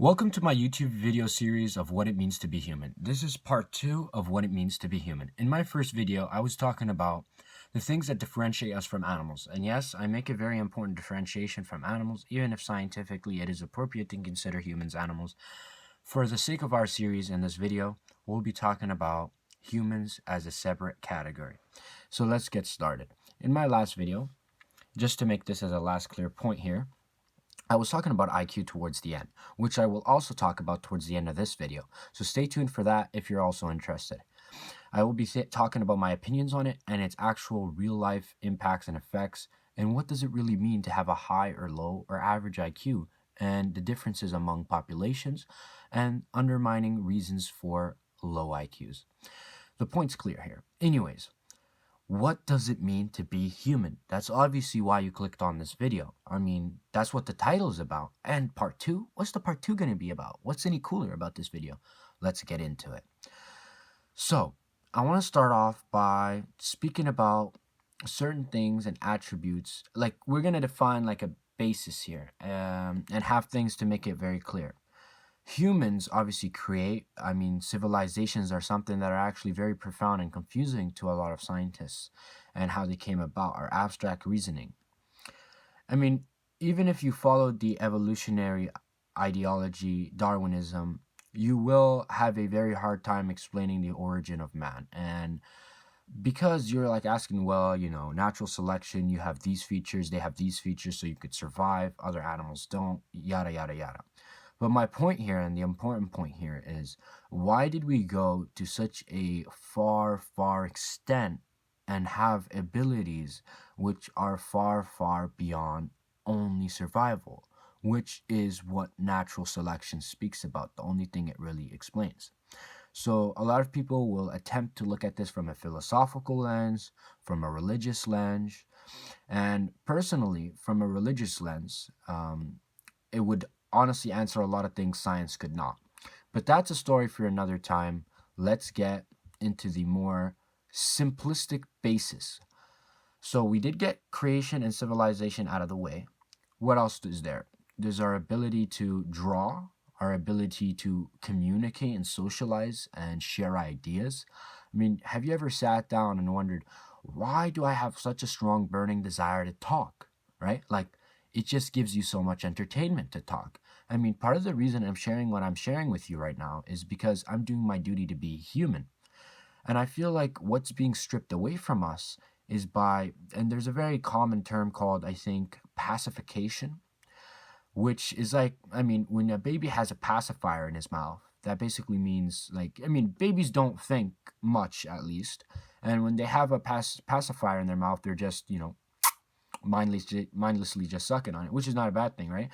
Welcome to my YouTube video series of what it means to be human. This is part 2 of what it means to be human. In my first video, I was talking about the things that differentiate us from animals. And yes, I make a very important differentiation from animals, even if scientifically it is appropriate to consider humans animals. For the sake of our series in this video, we'll be talking about humans as a separate category. So let's get started. In my last video, just to make this as a last clear point here, I was talking about IQ towards the end, which I will also talk about towards the end of this video. So stay tuned for that if you're also interested. I will be talking about my opinions on it and its actual real life impacts and effects, and what does it really mean to have a high or low or average IQ, and the differences among populations, and undermining reasons for low IQs. The point's clear here. Anyways, what does it mean to be human? That's obviously why you clicked on this video. I mean, that's what the title is about. And part 2? What's the part 2 going to be about? What's any cooler about this video? Let's get into it. So, I want to start off by speaking about certain things and attributes. Like, we're going to define like a basis here and have things to make it very clear. Humans obviously civilizations are something that are actually very profound and confusing to a lot of scientists, and how they came about are abstract reasoning. I mean, even if you followed the evolutionary ideology, Darwinism, you will have a very hard time explaining the origin of man. And because you're like asking, well, natural selection, you have these features, they have these features, so you could survive, other animals don't, yada, yada, yada. But my point here, and the important point here, is why did we go to such a far, far extent and have abilities which are far, far beyond only survival, which is what natural selection speaks about, the only thing it really explains. So a lot of people will attempt to look at this from a philosophical lens, from a religious lens, and personally, from a religious lens, it would honestly answer a lot of things science could not. But that's a story for another time. Let's get into the more simplistic basis. So we did get creation and civilization out of the way. What else is there? There's our ability to draw, our ability to communicate and socialize and share ideas. I mean, have you ever sat down and wondered, why do I have such a strong burning desire to talk? Right? Like, it just gives you so much entertainment to talk. I mean, part of the reason I'm sharing what I'm sharing with you right now is because I'm doing my duty to be human. And I feel like what's being stripped away from us is and there's a very common term called, I think, pacification, which is like, I mean, when a baby has a pacifier in his mouth, that basically means, like, I mean, babies don't think much, at least. And when they have a pacifier in their mouth, they're just, mindlessly just sucking on it, which is not a bad thing, right?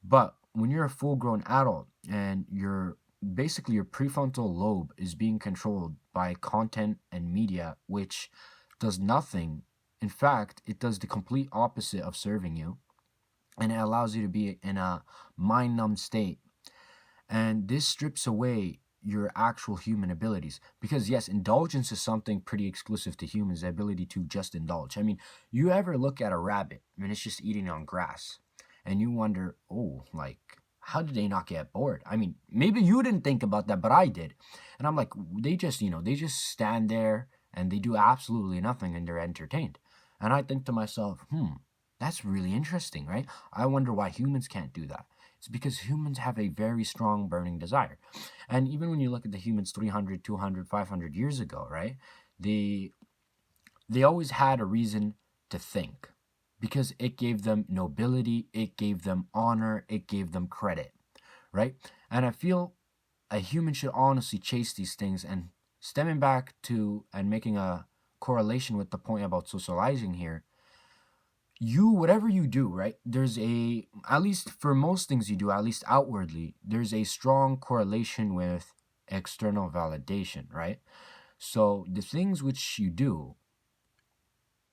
But when you're a full-grown adult and your prefrontal lobe is being controlled by content and media, which does nothing. In fact, it does the complete opposite of serving you, and it allows you to be in a mind-numb state. And this strips away your actual human abilities, because yes, indulgence is something pretty exclusive to humans, the ability to just indulge. I mean, you ever look at a rabbit, I mean, it's just eating on grass, and you wonder, oh, like, how did they not get bored? I mean, maybe you didn't think about that, but I did. And I'm like, they just stand there and they do absolutely nothing and they're entertained. And I think to myself, that's really interesting, right? I wonder why humans can't do that. It's because humans have a very strong burning desire. And even when you look at the humans 300, 200, 500 years ago, right? They always had a reason to think, because it gave them nobility, it gave them honor, it gave them credit, right? And I feel a human should honestly chase these things. And stemming back to and making a correlation with the point about socializing here, whatever you do, right, there's at least for most things you do, at least outwardly, there's a strong correlation with external validation, right? So the things which you do,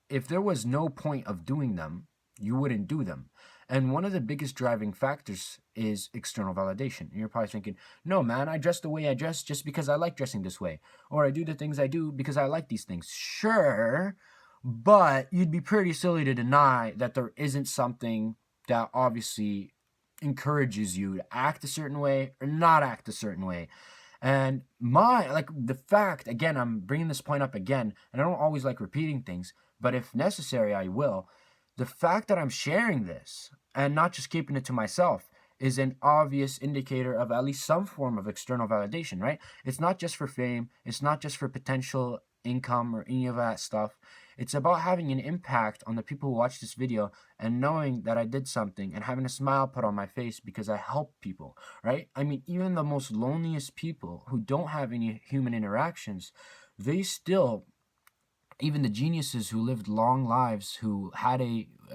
if there was no point of doing them, you wouldn't do them. And one of the biggest driving factors is external validation. And you're probably thinking, no, man, I dress the way I dress just because I like dressing this way. Or I do the things I do because I like these things. Sure, but you'd be pretty silly to deny that there isn't something that obviously encourages you to act a certain way or not act a certain way. And my, like, the fact, again, I'm bringing this point up again, and I don't always like repeating things, but if necessary, I will. The fact that I'm sharing this and not just keeping it to myself is an obvious indicator of at least some form of external validation, right? It's not just for fame, it's not just for potential income or any of that stuff. It's about having an impact on the people who watch this video and knowing that I did something and having a smile put on my face because I helped people, right? I mean, even the most loneliest people who don't have any human interactions, they still, even the geniuses who lived long lives, who had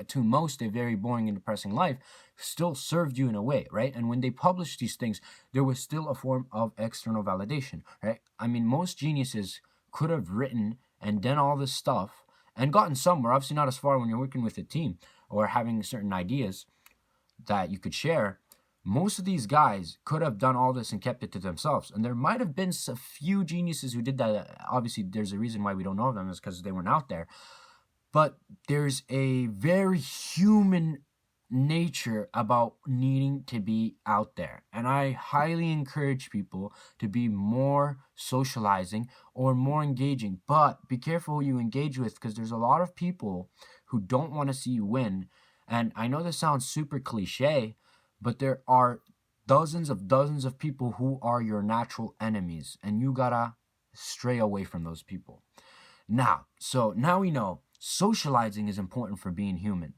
to most, a very boring and depressing life, still served you in a way, right? And when they published these things, there was still a form of external validation, right? I mean, most geniuses could have written and done all this stuff and gotten somewhere, obviously not as far when you're working with a team or having certain ideas that you could share. Most of these guys could have done all this and kept it to themselves. And there might have been a few geniuses who did that. Obviously, there's a reason why we don't know of them, is because they weren't out there. But there's a very human nature about needing to be out there. And I highly encourage people to be more socializing or more engaging. But be careful who you engage with, because there's a lot of people who don't want to see you win. And I know this sounds super cliche, but there are dozens of people who are your natural enemies, and you gotta stray away from those people. Now we know socializing is important for being human,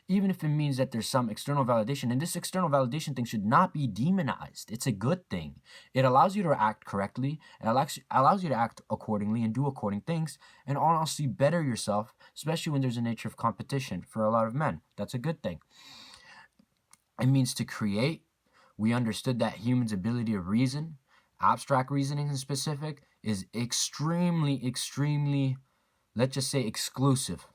even if it means that there's some external validation. And this external validation thing should not be demonized. It's a good thing. It allows you to act correctly. It allows you to act accordingly and do according things, and honestly better yourself, especially when there's a nature of competition for a lot of men. That's a good thing. It means to create. We understood that humans' ability to reason, abstract reasoning in specific, is extremely, let's just say, exclusive.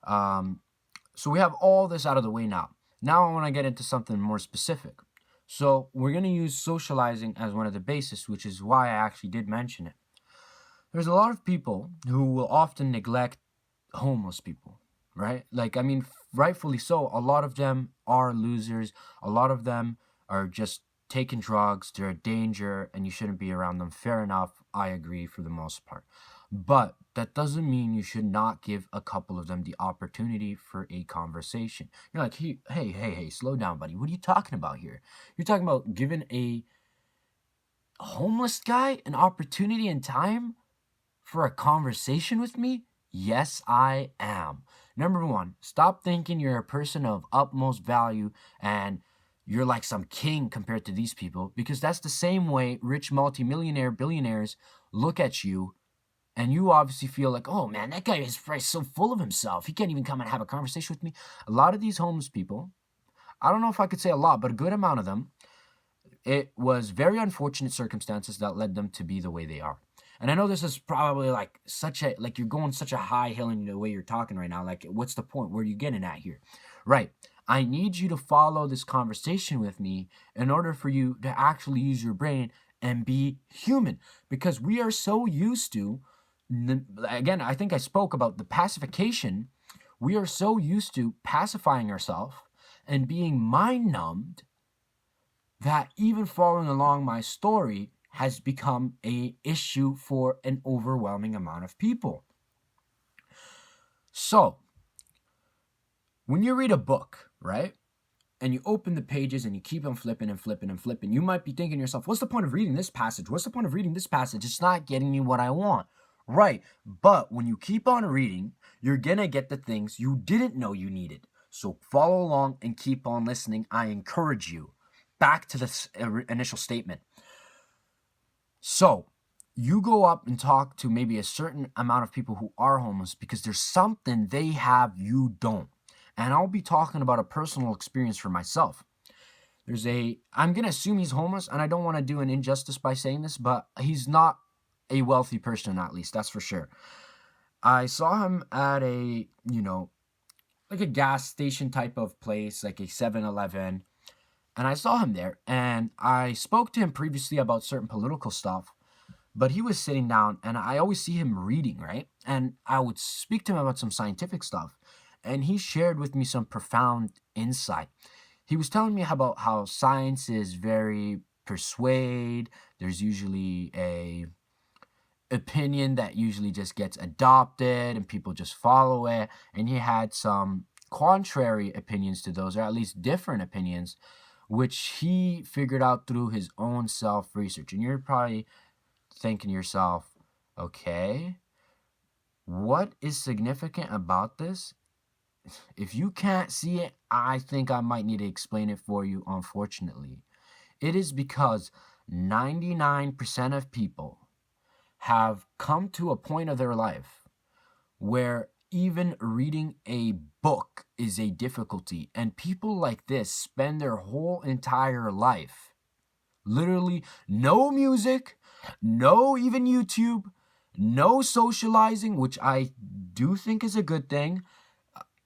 So we have all this out of the way now. Now I want to get into something more specific. So we're going to use socializing as one of the bases, which is why I actually did mention it. There's a lot of people who will often neglect homeless people, right? Like, I mean, rightfully so. A lot of them are losers. A lot of them are just taking drugs. They're a danger, and you shouldn't be around them. Fair enough. I agree for the most part. But that doesn't mean you should not give a couple of them the opportunity for a conversation. You're like, hey, slow down, buddy. What are you talking about here? You're talking about giving a homeless guy an opportunity and time for a conversation with me? Yes, I am. Number one, stop thinking you're a person of utmost value and you're like some king compared to these people, because that's the same way rich multimillionaire billionaires look at you, and you obviously feel like, oh man, that guy is so full of himself. He can't even come and have a conversation with me. A lot of these homeless people, I don't know if I could say a lot, but a good amount of them, it was very unfortunate circumstances that led them to be the way they are. And I know this is probably like you're going such a high hill in the way you're talking right now. Like, what's the point? Where are you getting at here? Right. I need you to follow this conversation with me in order for you to actually use your brain and be human. Because we are so used to, again, I think I spoke about the pacification. We are so used to pacifying ourselves and being mind numbed that even following along my story has become a issue for an overwhelming amount of people. So, when you read a book, right, and you open the pages and you keep on flipping and flipping and flipping, you might be thinking to yourself, what's the point of reading this passage? What's the point of reading this passage? It's not getting me what I want. Right, but when you keep on reading, you're gonna get the things you didn't know you needed. So follow along and keep on listening. I encourage you. Back to this initial statement. So, you go up and talk to maybe a certain amount of people who are homeless because there's something they have you don't. And I'll be talking about a personal experience for myself. I'm going to assume he's homeless, and I don't want to do an injustice by saying this, but he's not a wealthy person, at least, that's for sure. I saw him at like a gas station type of place, like a 7-Eleven. And I saw him there, and I spoke to him previously about certain political stuff, but he was sitting down, and I always see him reading, right? And I would speak to him about some scientific stuff, and he shared with me some profound insight. he was telling me about how science is very persuade. There's usually a opinion that usually just gets adopted and people just follow it. And he had some contrary opinions to those, or at least different opinions, which he figured out through his own self research. And you're probably thinking to yourself, okay, what is significant about this? If you can't see it, I think I might need to explain it for you, unfortunately. It is because 99% of people have come to a point of their life where even reading a book is a difficulty. And people like this spend their whole entire life literally no music, no even YouTube, no socializing, which I do think is a good thing.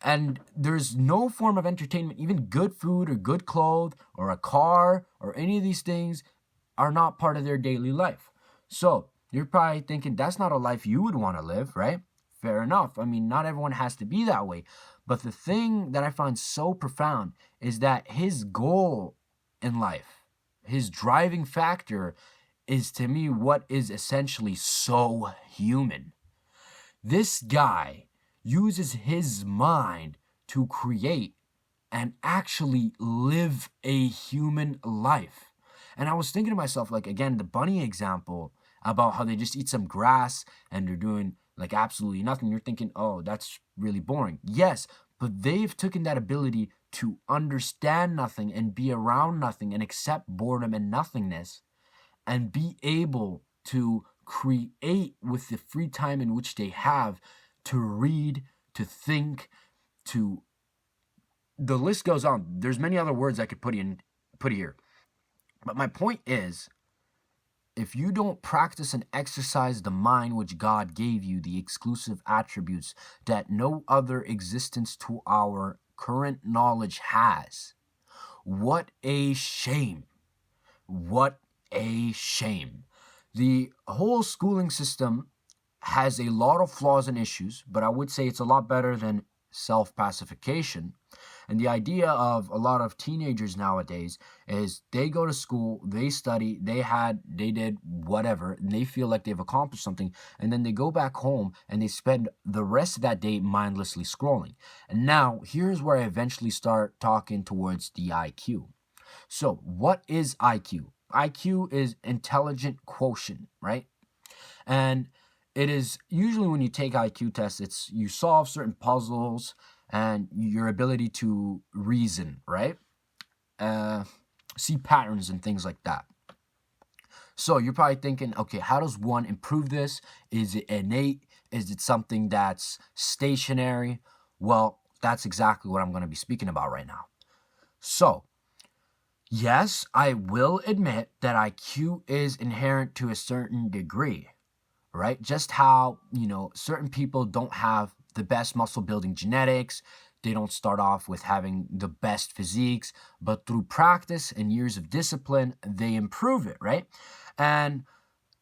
And there's no form of entertainment, even good food or good clothes or a car or any of these things are not part of their daily life. So you're probably thinking that's not a life you would want to live, right? Fair enough. I mean, not everyone has to be that way. But the thing that I find so profound is that his goal in life, his driving factor, is to me what is essentially so human. This guy uses his mind to create and actually live a human life. And I was thinking to myself, like, again, the bunny example about how they just eat some grass and they're doing like absolutely nothing. You're thinking, oh, that's really boring. Yes, but they've taken that ability to understand nothing and be around nothing and accept boredom and nothingness and be able to create with the free time in which they have to read, to think, to the list goes on. There's many other words I could put here. But my point is, if you don't practice and exercise the mind which God gave you, the exclusive attributes that no other existence to our current knowledge has, what a shame. What a shame. The whole schooling system has a lot of flaws and issues, but I would say it's a lot better than self-pacification. And the idea of a lot of teenagers nowadays is they go to school, they study, they did whatever, and they feel like they've accomplished something, and then they go back home and they spend the rest of that day mindlessly scrolling. And now, here's where I eventually start talking towards the IQ. So, what is IQ? IQ is intelligent quotient, right? And it is usually when you take IQ tests, it's you solve certain puzzles and your ability to reason, right? See patterns and things like that. So you're probably thinking, okay, how does one improve this? Is it innate? Is it something that's stationary? Well, that's exactly what I'm going to be speaking about right now. So, yes, I will admit that IQ is inherent to a certain degree, right? Just how, certain people don't have the best muscle building genetics. They don't start off with having the best physiques, but through practice and years of discipline, they improve it, right? And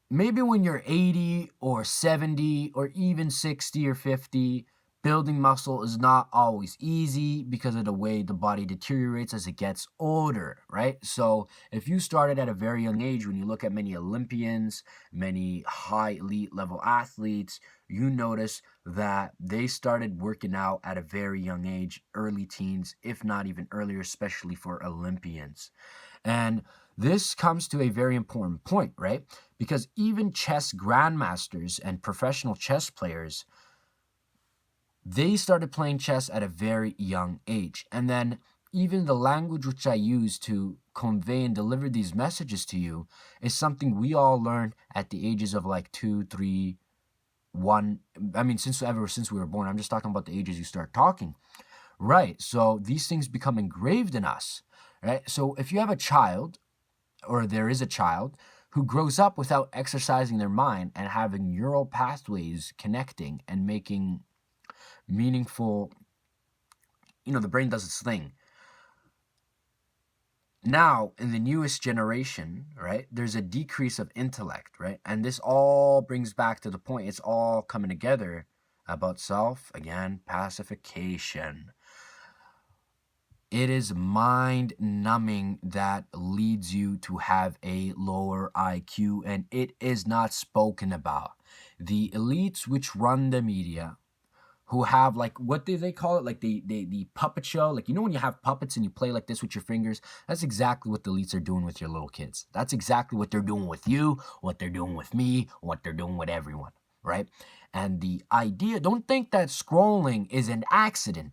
maybe when you're 80 or 70 or even 60 or 50, building muscle is not always easy because of the way the body deteriorates as it gets older, right? So if you started at a very young age, when you look at many Olympians, many high elite level athletes, you notice that they started working out at a very young age, early teens, if not even earlier, especially for Olympians. And this comes to a very important point, right? Because even chess grandmasters and professional chess players, they started playing chess at a very young age. And then even the language which I use to convey and deliver these messages to you is something we all learned at the ages of like 2, 3, 1. I mean, since we were born. I'm just talking about the ages you start talking. Right. So these things become engraved in us. Right. So if you have a child, or there is a child who grows up without exercising their mind and having neural pathways connecting and making meaningful, the brain does its thing. Now, in the newest generation, right, there's a decrease of intellect, right? And this all brings back to the point, it's all coming together about self, again, pacification. It is mind numbing that leads you to have a lower IQ, and it is not spoken about. The elites which run the media, who have, like, what do they call it, like the puppet show, like, you know, when you have puppets and you play like this with your fingers, that's exactly what the elites are doing with your little kids. That's exactly what they're doing with you, what they're doing with me, what they're doing with everyone, right? And the idea, don't think that scrolling is an accident.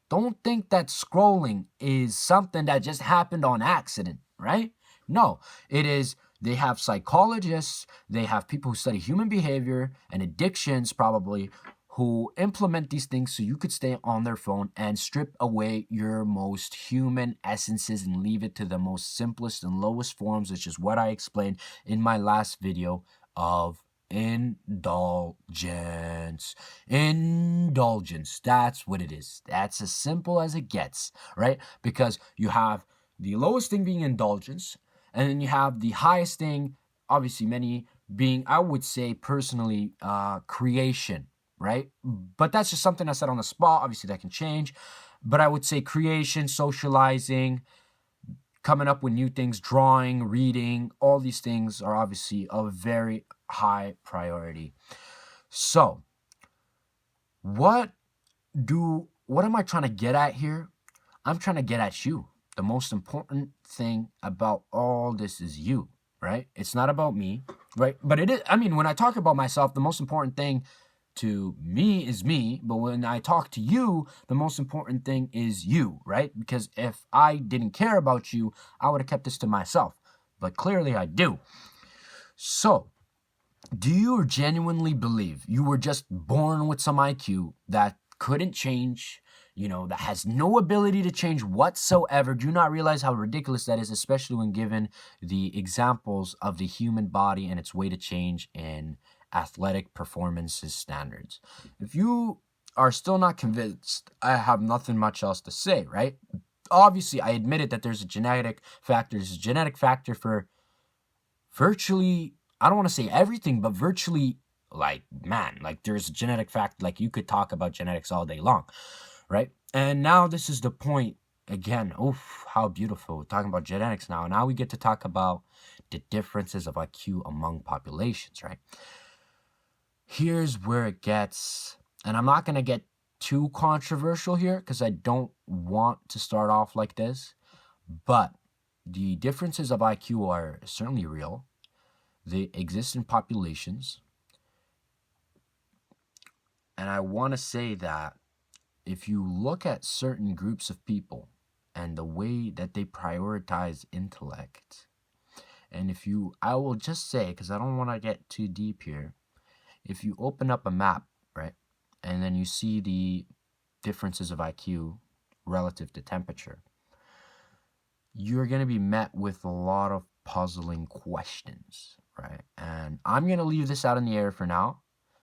Don't think that scrolling is something that just happened on accident, right? No, it is. They have psychologists, they have people who study human behavior and addictions, probably, who implement these things so you could stay on their phone and strip away your most human essences and leave it to the most simplest and lowest forms, which is what I explained in my last video of indulgence. Indulgence, that's what it is. That's as simple as it gets, right? Because you have the lowest thing being indulgence, and then you have the highest thing, obviously many being, I would say personally, creation, right? But that's just something I said on the spot. Obviously that can change, but I would say creation, socializing, coming up with new things, drawing, reading, all these things are obviously a very high priority. So what am I trying to get at here? I'm trying to get at you. The most important thing about all this is you, right? It's not about me, right? But it is, I mean, when I talk about myself, the most important thing to me is me, but when I talk to you, the most important thing is you, right? Because if I didn't care about you, I would have kept this to myself. But clearly I do. So, do you genuinely believe you were just born with some IQ that couldn't change, that has no ability to change whatsoever? Do you not realize how ridiculous that is, especially when given the examples of the human body and its way to change in athletic performances standards? If you are still not convinced, I have nothing much else to say, right? Obviously, I admitted that there's a genetic factor. There's a genetic factor for virtually, I don't want to say everything, but virtually, like, man, like, there's a genetic fact, like, you could talk about genetics all day long, right? And now this is the point again. Oof, how beautiful. We're talking about genetics now. Now we get to talk about the differences of IQ among populations, right? Here's where it gets, and I'm not going to get too controversial here because I don't want to start off like this, but the differences of IQ are certainly real. They exist in populations. And I want to say that if you look at certain groups of people and the way that they prioritize intellect, and I will just say, because I don't want to get too deep here, if you open up a map, right, and then you see the differences of IQ relative to temperature, you're going to be met with a lot of puzzling questions, right? And I'm going to leave this out in the air for now.